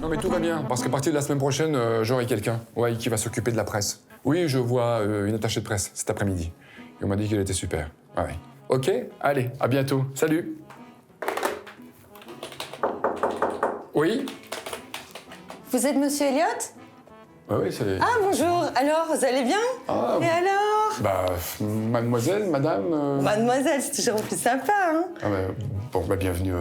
Non mais tout va bien, parce qu'à partir de la semaine prochaine, j'aurai quelqu'un qui va s'occuper de la presse. Oui, je vois une attachée de presse cet après-midi. Et on m'a dit qu'elle était super. Ouais. Ok, allez, à bientôt. Salut. Oui. Vous êtes Monsieur Elliot? Oui, c'est... Ah, bonjour. Alors, vous allez bien? Ah, Et alors? bah, mademoiselle, madame... Mademoiselle, c'est toujours plus sympa, hein? Ah bah, bon, bah, bienvenue.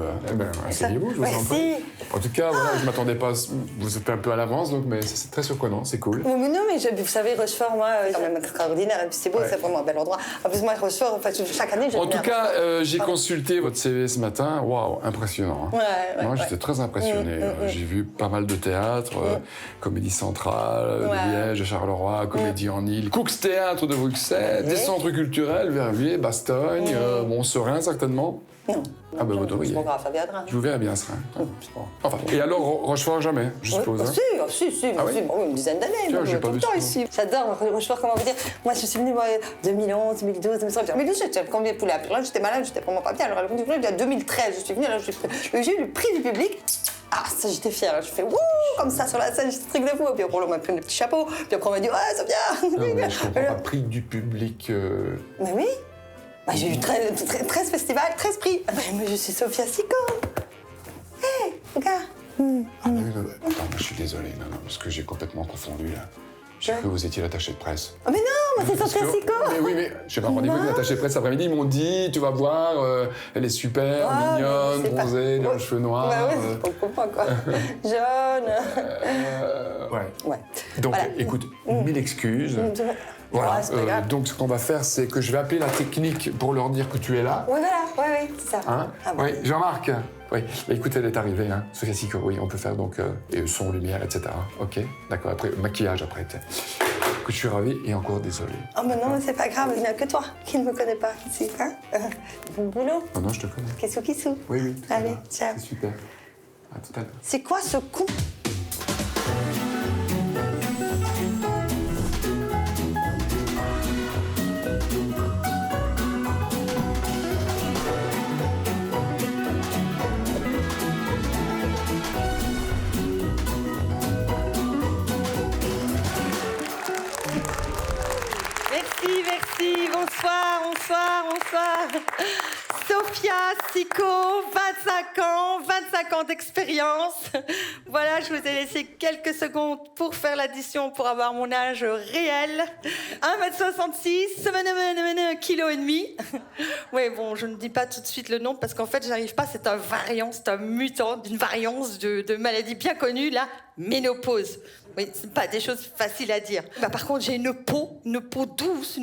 Asseyez-vous, je vous en Merci. prie. En tout cas, voilà, je m'attendais pas... Vous êtes un peu à l'avance, donc, mais c'est très surprenant, c'est cool. Oh, mais non, mais vous savez, Rochefort, moi, c'est quand même extraordinaire. Et puis c'est beau, c'est vraiment un bel endroit. En plus, moi, Rochefort, en fait, chaque année, je En tout cas, j'ai Pardon. consulté votre CV ce matin. Waouh, impressionnant. Hein. Ouais, Moi, j'étais très impressionné. J'ai vu pas mal de théâtres, Comédie Centrale de Liège, Charleroi, Comédie en Île, Cook's Théâtre de Bruxelles, des centres culturels, Verviers, Bastogne, Serein certainement. Non. Ah bah vous devriez. C'est pas grave, ça viendra. Je vous verrai bien, Serein. Enfin, et alors, Rochefort, jamais, je suppose. Hein. Si, Ah oui une dizaine d'années. Tiens, j'ai pas tout vu le temps ça. ici. J'adore Rochefort, comment vous dire. Moi, je suis venue, 2011, 2012, 2013. Mais j'étais le combien de poulet à Pirelli, j'étais malade, j'étais vraiment pas bien. Alors, elle me dit, 2013, je suis venue, alors j'ai eu le prix du public. Ah, ça, j'étais fière. Je fais wouh, comme ça sur la scène, j'étais truc de fou. Puis après, on m'a pris le petit chapeau. Puis après, on m'a dit, ouais, ça vient. Non, mais je comprends pas, prix du public... Mais oui. Bah, j'ai eu 13 festivals, 13 prix. Mais je suis Sophia Sicco. Hé, regarde. Ah, oui, attends, je suis désolé, non, parce que j'ai complètement confondu, là. J'ai cru que vous étiez l'attaché de presse. Oh, mais non, moi, c'est Parce Sophia que- Sicco. Mais oui, mais j'ai pas rendez-vous avec l'attaché de presse cet après-midi. Ils m'ont dit, tu vas voir, elle est super, mignonne, mais c'est pas- bronzée, elle a les Ouais. cheveux noirs. Bah ouais, on comprend quoi. Jaune. Ouais. Ouais. Donc, Voilà. écoute, mille excuses. Voilà. Ouais, c'est pas grave. Donc, ce qu'on va faire, c'est que je vais appeler la technique pour leur dire que tu es là. Ouais, voilà, ouais, c'est ça. Hein Ah bon. Oui, Jean-Marc. Oui. Bah, écoute, elle est arrivée, hein. Sophia Sicco, oui, on peut faire donc et son, lumière, etc. Ok, d'accord. Après, maquillage après. Tiens. Écoute, je suis ravi et encore désolé. Oh, mais non, c'est pas grave, il n'y a que toi qui ne me connais pas ici, hein. Bon boulot. Non, non, je te connais. Kissou, kissou. Oui, oui. tout à Allez, l'heure. ciao. C'est super. À tout à l'heure. C'est quoi ce con? Merci, bonsoir. Sophia Sicco, 25 ans d'expérience. Voilà, je vous ai laissé quelques secondes pour faire l'addition pour avoir mon âge réel. 1m66, 1,5 kg. Oui, bon, je ne dis pas tout de suite le nom parce qu'en fait, j'arrive pas, c'est un variant, c'est un mutant d'une variance de maladie bien connue, la ménopause. Oui, c'est pas des choses faciles à dire. Bah, par contre, j'ai une peau douce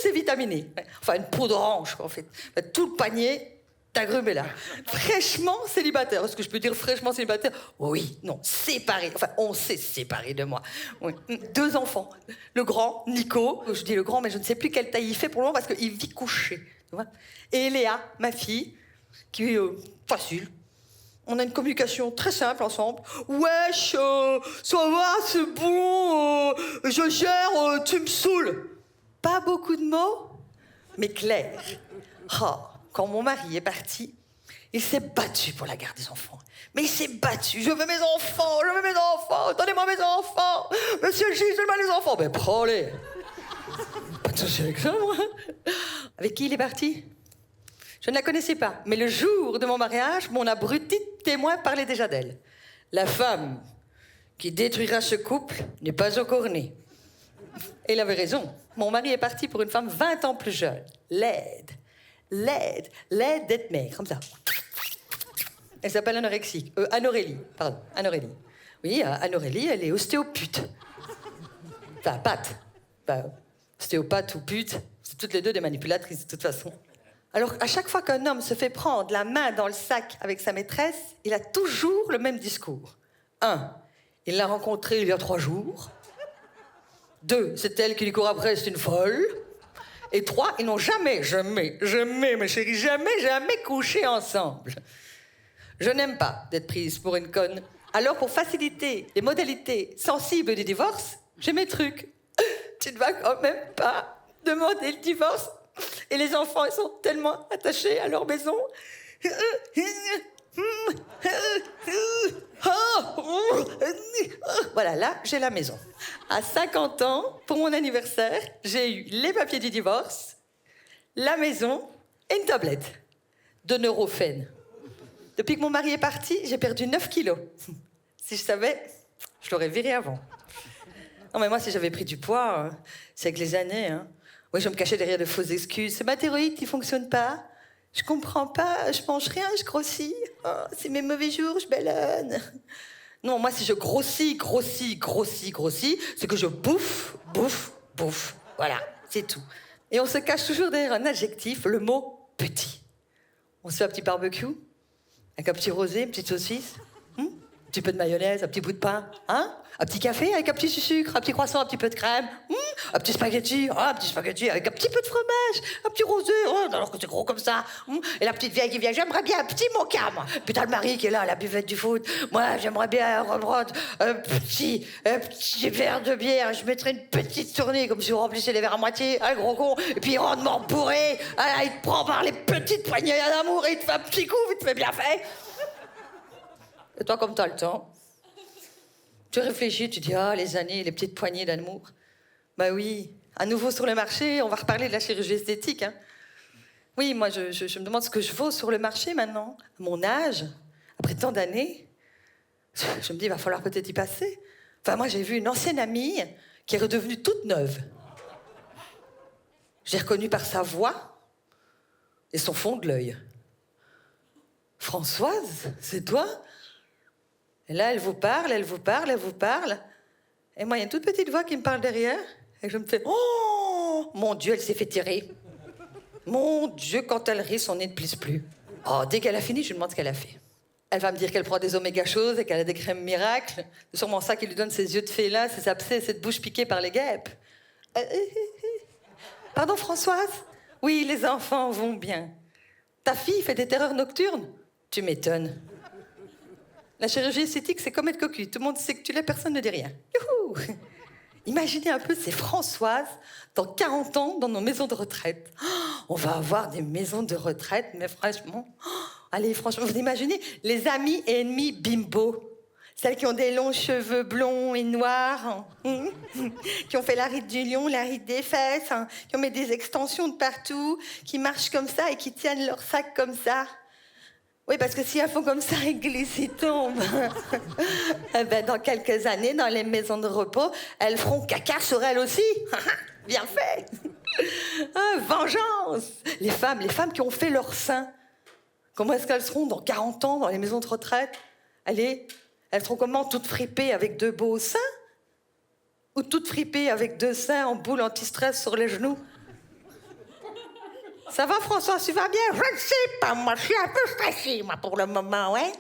et vitaminée. Enfin, une peau d'orange, quoi, en fait. Bah, tout le panier d'agrumes là. Fraîchement célibataire. Est-ce que je peux dire fraîchement célibataire? Oui, non, séparé. Enfin, on s'est séparés de moi. Oui. 2 enfants. Le grand, Nico. Je dis le grand, mais je ne sais plus quelle taille il fait pour le moment parce qu'il vit couché. Tu vois. Et Léa, ma fille, qui est facile. On a une communication très simple ensemble. Wesh, ça va, c'est bon, je gère, tu me saoules. Pas beaucoup de mots, mais clair. Quand mon mari est parti, il s'est battu pour la garde des enfants. Mais il s'est battu. Je veux mes enfants, donnez-moi mes enfants. Monsieur le juge, donnez-moi les enfants. Ben prends-les. Pas de souci avec ça, moi. Avec qui il est parti? Je ne la connaissais pas, mais le jour de mon mariage, mon abruti témoin parlait déjà d'elle. La femme qui détruira ce couple n'est pas encore née. Et il avait raison. Mon mari est parti pour une femme 20 ans plus jeune. Laide d'être maigre, comme ça. Elle s'appelle Anorélie. Oui, Anorélie, elle est ostéopute. Enfin, pâte. Enfin, ostéopathe ou pute, c'est toutes les deux des manipulatrices, de toute façon. Alors, à chaque fois qu'un homme se fait prendre la main dans le sac avec sa maîtresse, il a toujours le même discours. 1. Il l'a rencontrée il y a 3 jours. 2. C'est elle qui lui court après, c'est une folle. Et 3. Ils n'ont jamais, ma chérie, jamais couché ensemble. Je n'aime pas d'être prise pour une conne. Alors, pour faciliter les modalités sensibles du divorce, j'ai mes trucs. Tu ne vas quand même pas demander le divorce. Et les enfants, ils sont tellement attachés à leur maison. Voilà, là, j'ai la maison. À 50 ans, pour mon anniversaire, j'ai eu les papiers du divorce, la maison et une tablette de Neurofen. Depuis que mon mari est parti, j'ai perdu 9 kilos. Si je savais, je l'aurais viré avant. Non, mais moi, si j'avais pris du poids, c'est avec les années. Hein. Oui, je me cachais derrière de fausses excuses. C'est ma thyroïde qui fonctionne pas. Je comprends pas, je mange rien, je grossis. Oh, c'est mes mauvais jours, je ballonne. Non, moi, si je grossis, c'est que je bouffe. Voilà, c'est tout. Et on se cache toujours derrière un adjectif, le mot petit. On se fait un petit barbecue, avec un petit rosé, une petite saucisse, un petit peu de mayonnaise, un petit bout de pain, hein, un petit café avec un petit sucre, un petit croissant, un petit peu de crème, un petit spaghetti avec un petit peu de fromage, un petit rosé, alors que c'est gros comme ça. Et la petite vieille qui vient, j'aimerais bien un petit mocha, moi. Putain, le mari qui est là à la buvette du foot, moi, j'aimerais bien un petit verre de bière, je mettrais une petite tournée, comme si on remplissait les verres à moitié, un gros con, et puis rondement bourré, il te prend par les petites poignées d'amour, et il te fait un petit coup, il te fait bien fait. Et toi, comme t'as le temps, tu réfléchis, tu dis, les années, les petites poignées d'amour. Bah oui, à nouveau sur le marché, on va reparler de la chirurgie esthétique. Hein. Oui, moi, je me demande ce que je vaux sur le marché maintenant. À mon âge, après tant d'années, je me dis, il va falloir peut-être y passer. Enfin, moi, j'ai vu une ancienne amie qui est redevenue toute neuve. J'ai reconnu par sa voix et son fond de l'œil. Françoise, c'est toi ? Et là, elle vous parle. Et moi, il y a une toute petite voix qui me parle derrière. Et je me fais, oh, mon Dieu, elle s'est fait tirer. Mon Dieu, quand elle rit, son nez ne plisse plus. Oh, dès qu'elle a fini, je lui demande ce qu'elle a fait. Elle va me dire qu'elle prend des oméga choses et qu'elle a des crèmes miracles. C'est sûrement ça qui lui donne ses yeux de félin, ses abcès et cette bouche piquée par les guêpes. Pardon, Françoise ? Oui, les enfants vont bien. Ta fille fait des terreurs nocturnes ? Tu m'étonnes. La chirurgie esthétique, c'est comme être cocu. Tout le monde sait que tu l'es, personne ne dit rien. Youhou ! Imaginez un peu, c'est Françoise, dans 40 ans, dans nos maisons de retraite. Oh, on va avoir des maisons de retraite, mais franchement... allez, franchement, vous imaginez les amis et ennemis bimbo. Celles qui ont des longs cheveux blonds et noirs, qui ont fait la ride du lion, la ride des fesses, qui ont mis des extensions de partout, qui marchent comme ça et qui tiennent leur sac comme ça. Oui, parce que si elles font comme ça, elles glissent, ils tombent. Dans quelques années, dans les maisons de repos, elles feront caca sur elles aussi. Bien fait. Vengeance. Les femmes qui ont fait leur sein. Comment est-ce qu'elles seront dans 40 ans dans les maisons de retraite ? Allez, elles seront comment, toutes fripées avec 2 beaux seins ? Ou toutes fripées avec 2 seins en boule anti-stress sur les genoux ? Ça va, François, tu vas bien ? Je ne sais pas, moi, je suis un peu stressée, moi, pour le moment, ouais.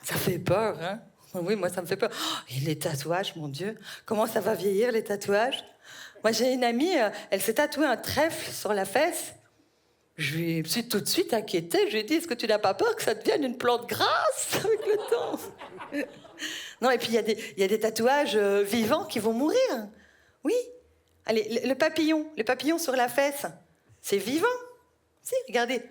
Ça fait peur, hein ? Oui, moi, ça me fait peur. Oh, et les tatouages, mon Dieu, comment ça va vieillir, les tatouages ? Moi, j'ai une amie, elle s'est tatouée un trèfle sur la fesse. Je me suis tout de suite inquiétée. Je lui ai dit, est-ce que tu n'as pas peur que ça devienne une plante grasse avec le temps ? Non, et puis il y a des tatouages vivants qui vont mourir. Oui. Allez, le papillon sur la fesse. C'est vivant. Si, regardez.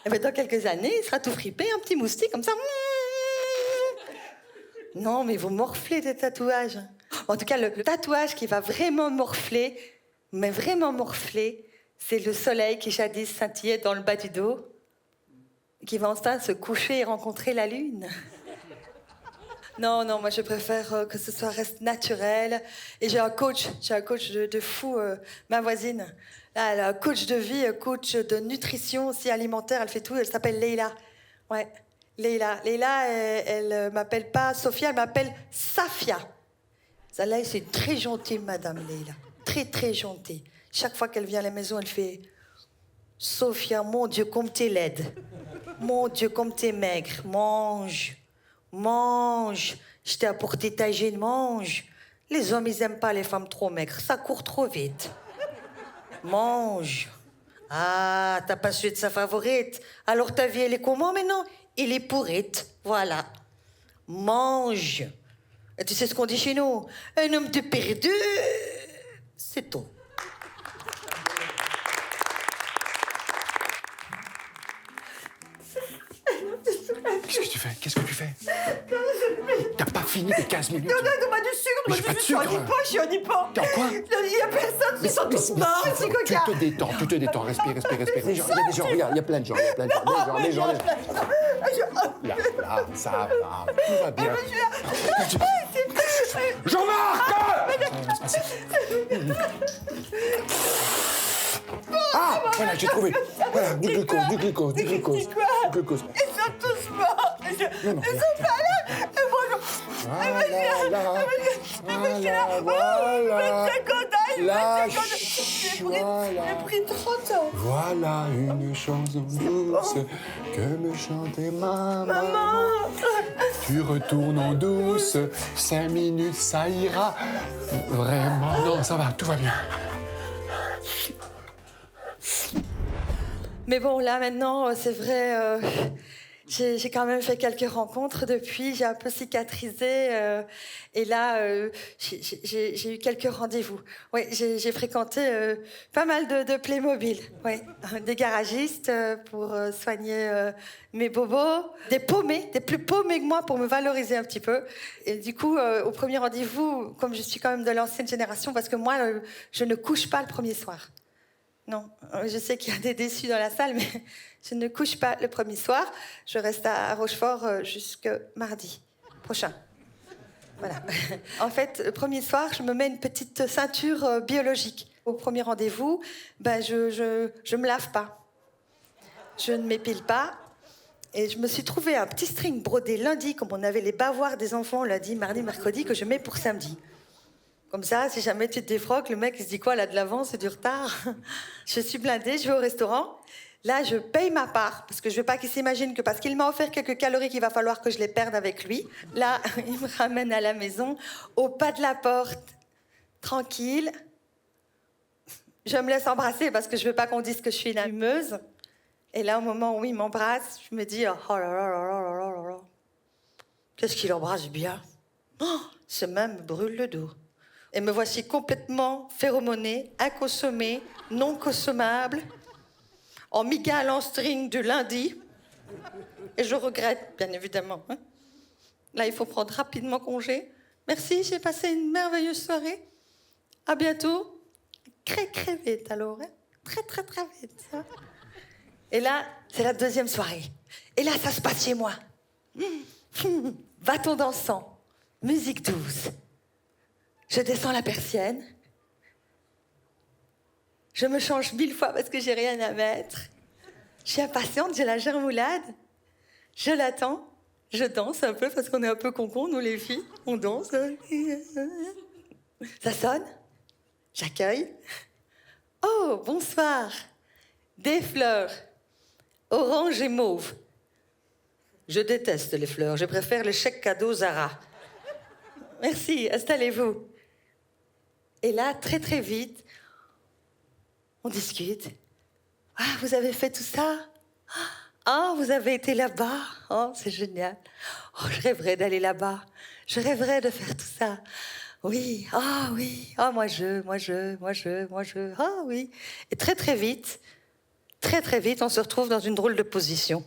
Et bien, dans quelques années, il sera tout fripé, un petit moustique comme ça. Non, mais vous morflez des tatouages. En tout cas, le tatouage qui va vraiment morfler, mais vraiment morfler, c'est le soleil qui jadis scintillait dans le bas du dos, qui va enfin se coucher et rencontrer la lune. Non, moi je préfère que ce soit reste naturel. Et j'ai un coach de fou, ma voisine. Là, elle a un coach de vie, un coach de nutrition aussi alimentaire, elle fait tout, elle s'appelle Leïla. Ouais, Leïla. Leïla, elle m'appelle pas Sophia, elle m'appelle Safia. Celle-là, c'est très gentille, madame Leïla. Très, très gentille. Chaque fois qu'elle vient à la maison, elle fait « Sophia, mon Dieu, comme t'es laide. Mon Dieu, comme t'es maigre. Mange. Mange. Je t'ai apporté ta hygiène, mange. Les hommes, ils aiment pas les femmes trop maigres. Ça court trop vite. Mange. Ah, t'as pas su être sa favorite. Alors ta vie, elle est comment maintenant? Elle est pourrite. Voilà. Mange. Et tu sais ce qu'on dit chez nous? Un homme de perdu, c'est tout. fais? Qu'est-ce que tu fais? T'as pas fini tes 15 minutes? Donne-moi du sucre, Mais j'ai pas de sucre. je suis en hypo. T'es en quoi? Il y a personne, ils sont tous morts, ici, Tu te détends, respire. Les gens, il y a des gens, regarde, il y a plein de gens, les gens. Là, ça va, tout va bien. Jean-Marc! Ah, voilà, j'ai trouvé. Voilà, du glucose. Ils sont tous morts. Ils sont pas là. Et moi, j'ai pris 30 ans. Voilà une chanson douce que me chantait maman. Tu retournes en douce, 5 minutes, ça ira. Vraiment, non, ça va, tout va bien. Mais bon, là, maintenant, c'est vrai, j'ai quand même fait quelques rencontres depuis, j'ai un peu cicatrisé, et là, j'ai eu quelques rendez-vous. Oui, j'ai fréquenté pas mal de Playmobil, oui, des garagistes pour soigner mes bobos, des paumés, des plus paumés que moi pour me valoriser un petit peu. Et du coup, au premier rendez-vous, comme je suis quand même de l'ancienne génération, parce que moi, je ne couche pas le premier soir. Non, je sais qu'il y a des déçus dans la salle, mais je ne couche pas le premier soir. Je reste à Rochefort jusque mardi prochain. Voilà. En fait, le premier soir, je me mets une petite ceinture biologique. Au premier rendez-vous, je me lave pas. Je ne m'épile pas. Et je me suis trouvé un petit string brodé lundi, comme on avait les bavoirs des enfants lundi, mardi, mercredi, que je mets pour samedi. Comme ça, si jamais tu te défroques, le mec il se dit quoi, là de l'avant, c'est du retard. Je suis blindée, je vais au restaurant. Là, je paye ma part, parce que je veux pas qu'il s'imagine que parce qu'il m'a offert quelques calories qu'il va falloir que je les perde avec lui. Là, il me ramène à la maison, au pas de la porte, tranquille. Je me laisse embrasser parce que je veux pas qu'on dise que je suis une allumeuse. Et là, au moment où il m'embrasse, je me dis, oh là là là là là là là. Qu'est-ce qu'il embrasse bien. Oh, ce même me brûle le dos. Et me voici complètement phéromonée, inconsommée, non consommable, en migale en string du lundi. Et je regrette, bien évidemment. Hein. Là, il faut prendre rapidement congé. Merci, j'ai passé une merveilleuse soirée. À bientôt. Très, très vite, alors. Hein. Très, très, très vite. Hein. Et là, c'est la deuxième soirée. Et là, ça se passe chez moi. Bâton dansant, musique douce. Je descends la persienne. Je me change 1000 fois parce que j'ai rien à mettre. Je suis impatiente, j'ai la germoulade. Je l'attends. Je danse un peu parce qu'on est un peu concons, nous les filles. On danse. Ça sonne. J'accueille. Oh, bonsoir. Des fleurs. Orange et mauve. Je déteste les fleurs. Je préfère les chèques cadeaux Zara. Merci, installez-vous. Et là, très très vite, on discute. Ah, vous avez fait tout ça? Ah, vous avez été là-bas? Oh, c'est génial. Oh, je rêverais d'aller là-bas. Je rêverais de faire tout ça. Oui, ah oui. Ah, moi je. Ah oui. Et très très vite, on se retrouve dans une drôle de position.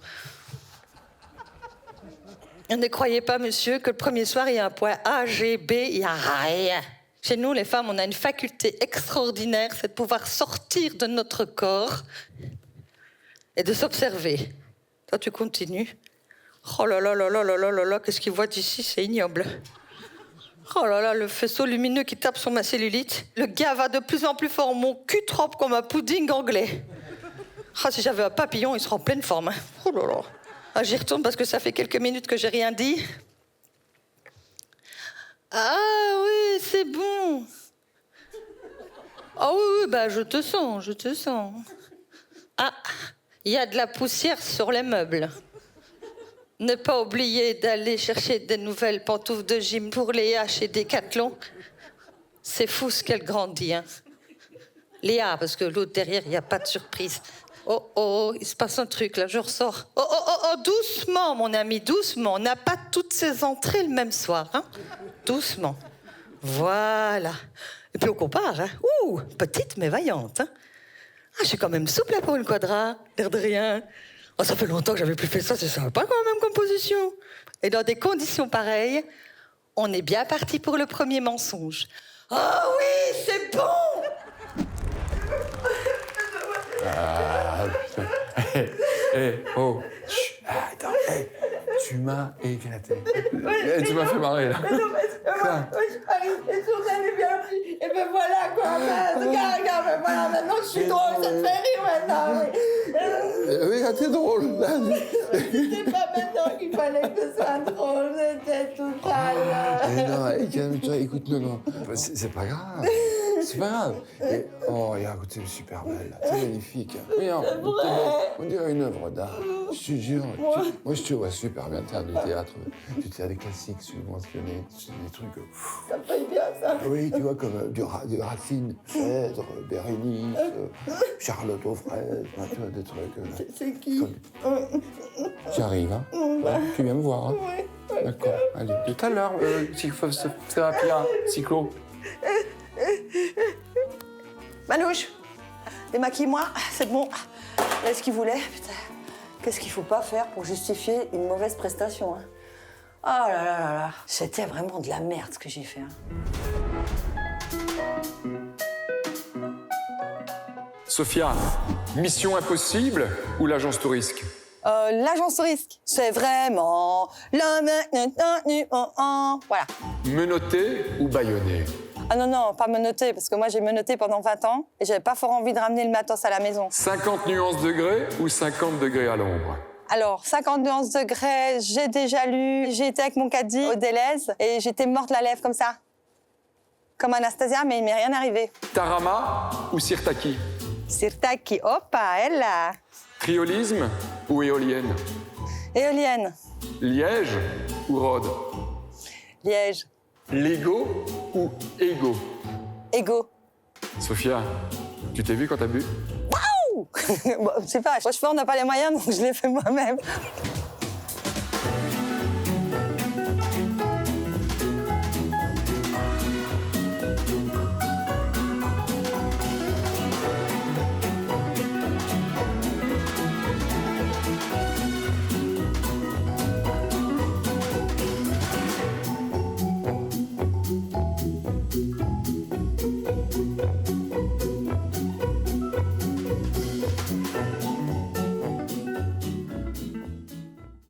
Ne croyez pas, monsieur, que le premier soir, il y a un point A, G, B, il n'y a rien. Chez nous, les femmes, on a une faculté extraordinaire, c'est de pouvoir sortir de notre corps et de s'observer. Toi, tu continues. Oh là là là là là là là là, qu'est-ce qu'il voit d'ici, c'est ignoble. Oh là là, le faisceau lumineux qui tape sur ma cellulite. Le gars va de plus en plus fort, mon cul trempe comme un pudding anglais. Ah, si j'avais un papillon, il serait en pleine forme. Hein. Oh là là. Ah, j'y retourne parce que ça fait quelques minutes que j'ai rien dit. Ah oui, c'est bon. Ah oui, bah je te sens. Ah, il y a de la poussière sur les meubles. Ne pas oublier d'aller chercher des nouvelles pantoufles de gym pour Léa chez Decathlon. C'est fou ce qu'elle grandit, hein. Léa, parce que l'autre derrière, il n'y a pas de surprise. Oh, il se passe un truc, là, je ressors. Oh, doucement, mon ami, doucement. On n'a pas toutes ces entrées le même soir, hein. Doucement. Voilà. Et puis on compare, hein. Petite mais vaillante, hein. Ah, je suis quand même souple là, pour une quadra, l'air de rien. Oh, ça fait longtemps que j'avais plus fait ça, c'est sympa quand même comme position. Et dans des conditions pareilles, on est bien parti pour le premier mensonge. Ah oui, c'est bon! Ah, putain. Oh. Chut. Ah, attends, tu m'as éclaté. Tu m'as fait marrer, là. Et tout allait bien. Et ben voilà, quoi. Regarde, ben voilà, maintenant je suis drôle, ça te fait rire maintenant. Oui, t'es drôle. C'était pas maintenant qu'il fallait que ce soit drôle, c'était tout ça, là. Non, calme-toi, écoute, non. C'est pas grave. C'est pas grave. Oh, regarde, t'es super belle. T'es magnifique. Regarde, on dirait une œuvre d'art. Je te jure. Moi, je te vois super bien faire du théâtre classique, subventionné, des trucs. Ça me fait bien, ça. Oui, tu vois, comme du Racine, Phèdre, Bérénice, Charlotte aux fraises, tu vois, des trucs. C'est qui? J'arrive, hein. Tu viens me voir, hein. Oui. D'accord, allez. Tout à l'heure, thérapie, cyclo. Manouche, démaquille-moi, c'est bon. Là, ce qu'il voulait, putain. Qu'est-ce qu'il faut pas faire pour justifier une mauvaise prestation, hein? Oh là là là là. C'était vraiment de la merde, ce que j'ai fait, hein. Sophia, Mission Impossible ou l'agence Tourisque? L'agence Tourisque, c'est vraiment voilà. Menotté ou bâillonné? Ah non, pas menotté, parce que moi j'ai menotté pendant 20 ans et j'avais pas fort envie de ramener le matos à la maison. 50 nuances degrés ou 50 degrés à l'ombre? Alors, 50 nuances degrés, j'ai déjà lu, j'ai été avec mon caddie au Deleuze et j'étais morte la lèvre comme ça. Comme Anastasia, mais il m'est rien arrivé. Tarama ou Sirtaki? Sirtaki, hoppa, elle là. Triolisme ou éolienne? Éolienne. Liège ou Rhodes? Liège. Lego ou Ego? Ego. Sophia, tu t'es vu quand t'as bu? Waouh. Bon, je sais pas, franchement, on n'a pas les moyens, donc je l'ai fait moi-même.